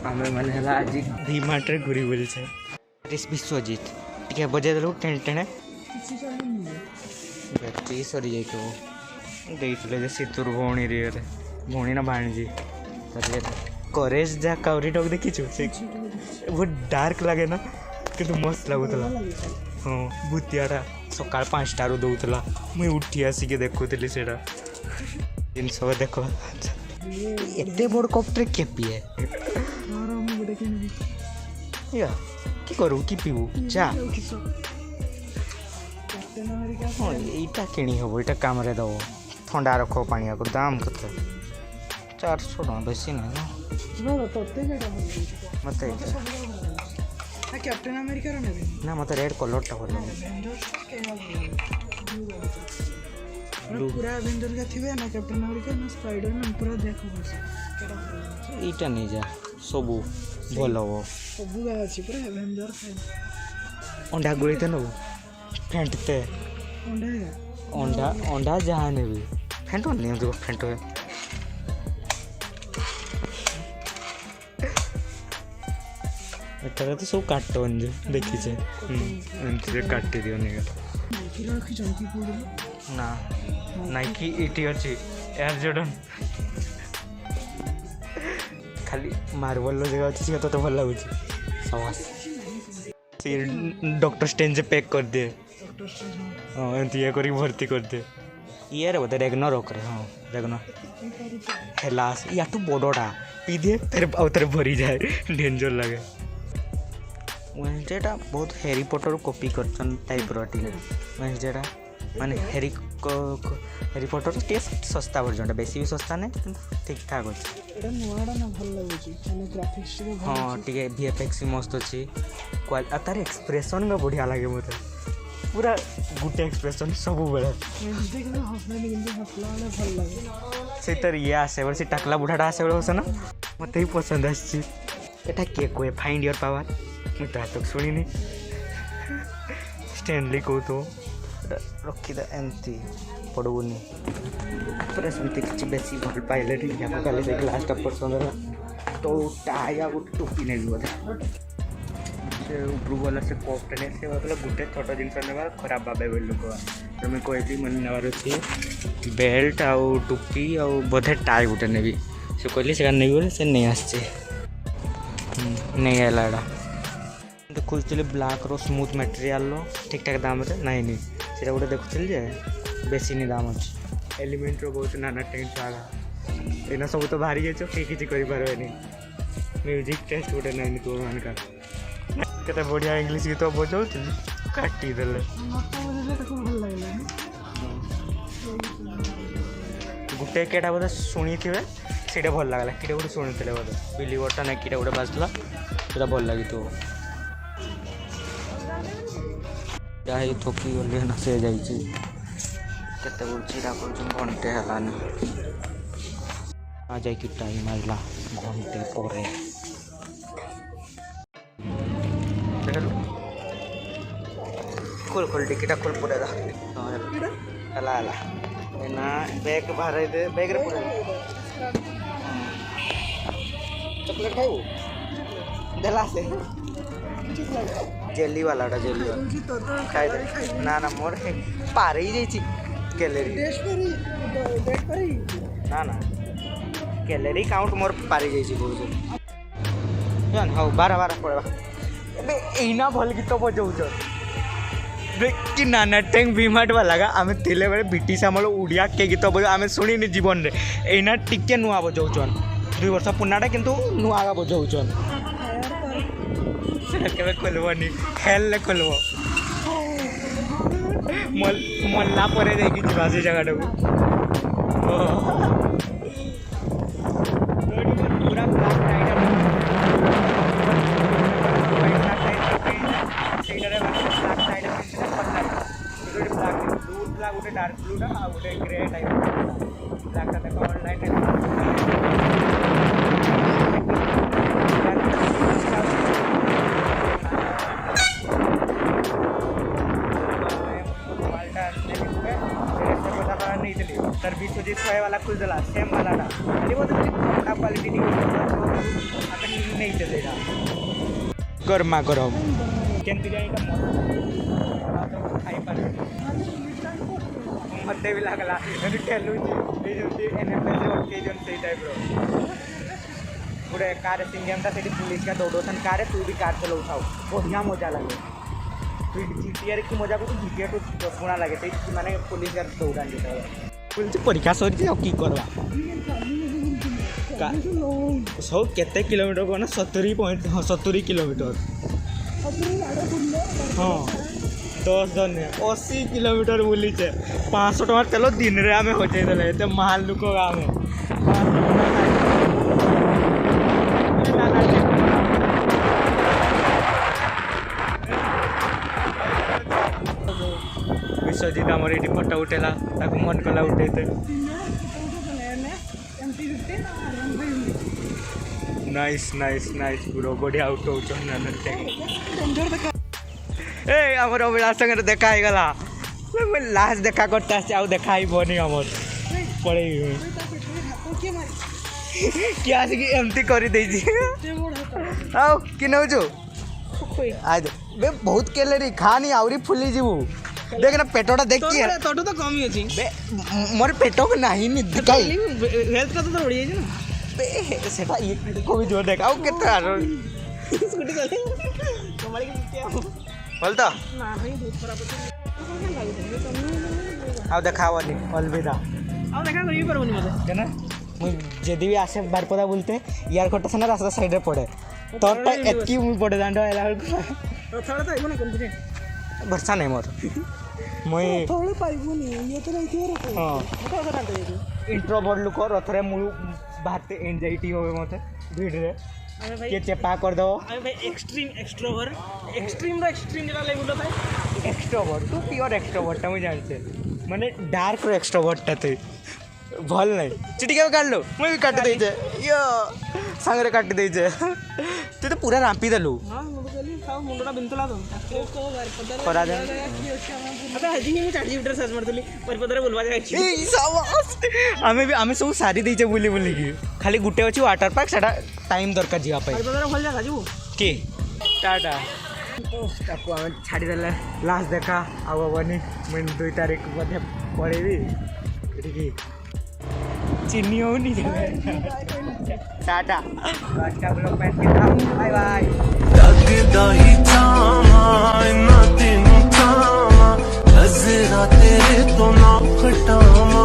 आमे मैंने हला आज डी मार्ट रे घुरी बोल छे विश्वजीत टिके बजे देलु टेन टेन बैटरी सरी जाई तो देइतले जे सितुर भौणी रे भौणी ना भाणजी तरे करेज जा कावरी डॉग देखि छु से बहुत डार्क लागे ना किंतु मस्त लागुतला हां भूतियाटा सकाळ 5 टारू दउतला मुई उठी आसी के देखुतली सेडा दिन सब देखो एते बड़ कप रे के पिए या की करू की पीबू चा हाँ यहीटा किणी हम यहाँ कम दब थंडा रख पानी को दाम कत 400 टका बेसी ना मत कैप्टन अमेरिका ना मत रेड कलर टा भल पूरा एवेंजर का थिबे ना कैप्टन अमेरिका ना स्पाइडरमैन पूरा देखो एटा नहीं जा सबू भल हम सबू का अछि पूरा एवेंजर फैन अंडा गुड़ीते नब फेंटते अंडा अंडा जहाँ ने भी फेंटो नहीं तो फेंटो एटा तो सब काटन जे देखी छे एंते काटी दियो ने ना नाइकी इटी अछि एयर जॉर्डन खाली मार्बल जगह अच्छी तो भल लगुच सवास डॉक्टर स्ट्रेंज पैक कर दे हाँ एमती ये करी भर्ती कर दे ये रे बोलते रेगनर ओकरे हाँ रेगनर हेलास या तो बड़ोटा पी दे तेरे आउतरे भरी जाए डेंजर लगे वेंजेटा बहुत हैरी पॉटर कॉपी करछन टाइप रो टिके वेंजेटा माने हैरी पॉटर टेस्ट सस्ता वर्जन बेसी भी सस्ता नहीं ठीक ठाक अच्छे एटा नोआडा ना भल लागुची माने ग्राफिक्स के हाँ टिके वीएफएक्स मस्त अच्छी क्वालिटी तार एक्सप्रेशन का बढ़िया लगे मते पूरा गुटे एक्सप्रेशन सब बेले देखले हसले किंतु हसला वाला भल लागे से तर ये आसे वर्ष टकला बुढ़ाटा आसे हो ना मते ही पसंद आछि एटा के कोए फाइंड योर पावर मैं तो तक सुनी नहीं स्टैनली को तो रखी द एमती पड़ोनी पूरा सेमती किसी बेसी भल पाइले ठीक है काले से लास्ट पसंद है तो टाया वो टोपी नहीं भी बोले से ऊपर वाला से कोफ्ट ने से मतलब गुटे छोटा जिनस नेबा खराब बाबे बोल लोक तो मैं कहली मन नेबार अछि बेल्ट आउ टोपी आउ बोधे टाई गुटे नेबी से कहली से नहीं बोले से नहीं आछे नहीं आलाडा तो खोजली ब्लैक रो स्मूथ मटेरियल लो ठीक ठाक दाम रे नहीं नहीं सेटा गोटे देखुली जे बेसी नहीं दाम अच्छे एलिमेंट रो बहुत नाना टेंट आगा एना सब तो बाहरी जाइछो के किछि करि पारबेनी म्यूजिक टेस्ट गोटे नहीं तो मान का केते बढ़िया इंग्लिश गीत बजाऊ काटी देले गुटे केटा बोधे शुणी थे सीटा भल लगला किटे गोटे शुणी बोधे बिलीवरटा ना किटा गोटे बाजला सीटा भल लगी तो जाही थकी गली ना से जाइए केते चिरा कर घंटे हलानी आ जाइए टाइम आइला घंटे पर खोल खोल टिकेटा खोल पड़े हला हला ना बैग बाहर दे बैग रे पड़े चॉकलेट खाऊ देला से जेली वाला जेली वाला खाई दे ना ना मोर पार ही जाइछि कैलोरी ना ना कैलोरी काउंट मोर पार ही जाइछि बहुत जान हाउ 12 12 पड़ेबा बे एना भल गीत बजाउछ बे कि नाना टैंक बीमाट वाला आम थिले बेले ब्रिटिश आम ओडिया के गीत बजा आम शुणी जीवन रे एना टिके नुआ बजाउछन 2 वर्ष पुनाटा किंतु नुआ बजाउछन सेटा केबे खोलबनी हेल ले खोलब मल्ला परे देखि जीवा से जगह पूरा ब्लैक गोटे डार्क ब्लूटा आ गोटे ग्रे टाइप ब्लैकटा देख ऑनलाइन तर विश्वजीत वाला खुल देला सेम वाला खाली बहुत क्वालिटी नहीं ସେଇଟା ଗରମା ଗରମ କେମିତି ଜାଣିଟା ଖାଇପାରିବି ମତେ ବି ଲାଗଲା ଏମିତି ଠେଲୁଛି ଏଇ ଯେମିତି NFL ଅଟକେଇଛନ୍ତି ସେଇ ଟାଇପ୍ର ଗୋଟେ କାର ସିଙ୍ଗିଆମଟା ସେଠି ପୁଲିସ କା ଦୌଡ଼ଉଛନ୍ତି କାରେ ତୁ ବି କାର ଚଲାଉଥାଉ ବଢ଼ିଆ ମଜା ଲାଗେ ତୁ ଜିଟିଆରେ କି ମଜା କରୁଛୁ ଜିଟିଆଠୁ 10 ଗୁଣା ଲାଗେ ସେଇ ମାନେ ପୁଲିସ କା ଦୌଡ଼ାନ୍ତି ଯେତେବେଳେ ବୁଝୁଛି ପରୀକ୍ଷା ସରିଛି ଆଉ କି କରିବା ସବୁ କେତେ କିଲୋମିଟର କଣ 70 କିଲୋମିଟର ହଁ 10 ଧନ୍ୟ 80 କିଲୋମିଟର ବୁଲିଛେ 500 ଟଙ୍କା ତେଲ ଦିନରେ ଆମେ ହଜେଇ ଦେଲେ ଏତେ ମହାନ ଲୋକ ଆମେ ବିଶ୍ୱଜିତ ଆମର ଏଇଠି ଫଟୋ ଉଠେଇଲା ତାକୁ ମନ କଲା ଉଠେଇତେ ନାଇସ୍ ପୁରା ବଢ଼ିଆ ଉଠଉଛନ୍ତି ଏ ଆମର ଅଭିଳାଷ ସାଙ୍ଗରେ ଦେଖା ହେଇଗଲା ଲାଷ୍ଟ ଦେଖା କରତେ ଆସିଛି ଆଉ ଦେଖା ହେଇବନି ଆମର ପଳେଇବି କିଏ ଆସିକି ଏମିତି କରିଦେଇଛି ଆଉ କି ନେଉଛୁ ବେ ବହୁତ କ୍ୟାଲୋରୀ ଖାନି ଆହୁରି ଫୁଲି ଯିବୁ देख ना पेटोटा देख के तोटू तो कम ही अछि बे मोर पेटो को नहीं नि दिखाई हेल्थ का तो बढ़िया है ना बे सेटा ये को भी जो देखाओ केते आरो स्कूटी चले तुम्हारे के क्या बोलता ना भाई बहुत खराब है आउ देखावनी अलविदा आउ देखा नहीं परबनी मते केना मु जेदी भी आसे बारपदा बोलते यार कोटा सना रास्ता साइड रे पड़े तोटा एतकी मु पड़े दांडो आला तो थोड़ा तो आइबो ना कोन भरसा नहीं मोर मुई थोड़े पाइबुनी ये तो नहीं थिए रे हां इंट्रोवर्ट लोक रथरे मु बाते एंजाइटी होवे मते भीड़ रे अरे भाई के चेपा कर दो अरे भाई एक्सट्रीम एक्सट्रोवर्ट एक्सट्रीम रो एक्सट्रीम जला लेबुलो भाई एक्सट्रोवर्ट तू प्योर एक्सट्रोवर्ट मैं जानते माने डार्क रो एक्सट्रोवर्ट ते भल नहीं चिटी के काट लो मैं भी काट दे छे यो संगरे काट दे छे तू तो पूरा रांपी देलु हां मुंडा बिंतला तो करा दे अबे हजी मी चार्ज मीटर सर्च मारतली परपदरे बोलवा जाय छी ए सावास आमे सब सारी देइचे बुली बुली की खाली गुटे अछि वाटर पार्क सेटा टाइम दरकार जिया पाई परपदरे भल जागा जीवो के टाटा ताको आमे छाडी देला लास्ट देखा आवबनी मैं 2 तारीख मध्ये पळेबी एठी चिन्नी होनी टाटा अच्छा ब्लॉग पैन के बाय बाय लगदा ही थामा इन्ना तेनू थामा नजरा तेरे तो ना खटामा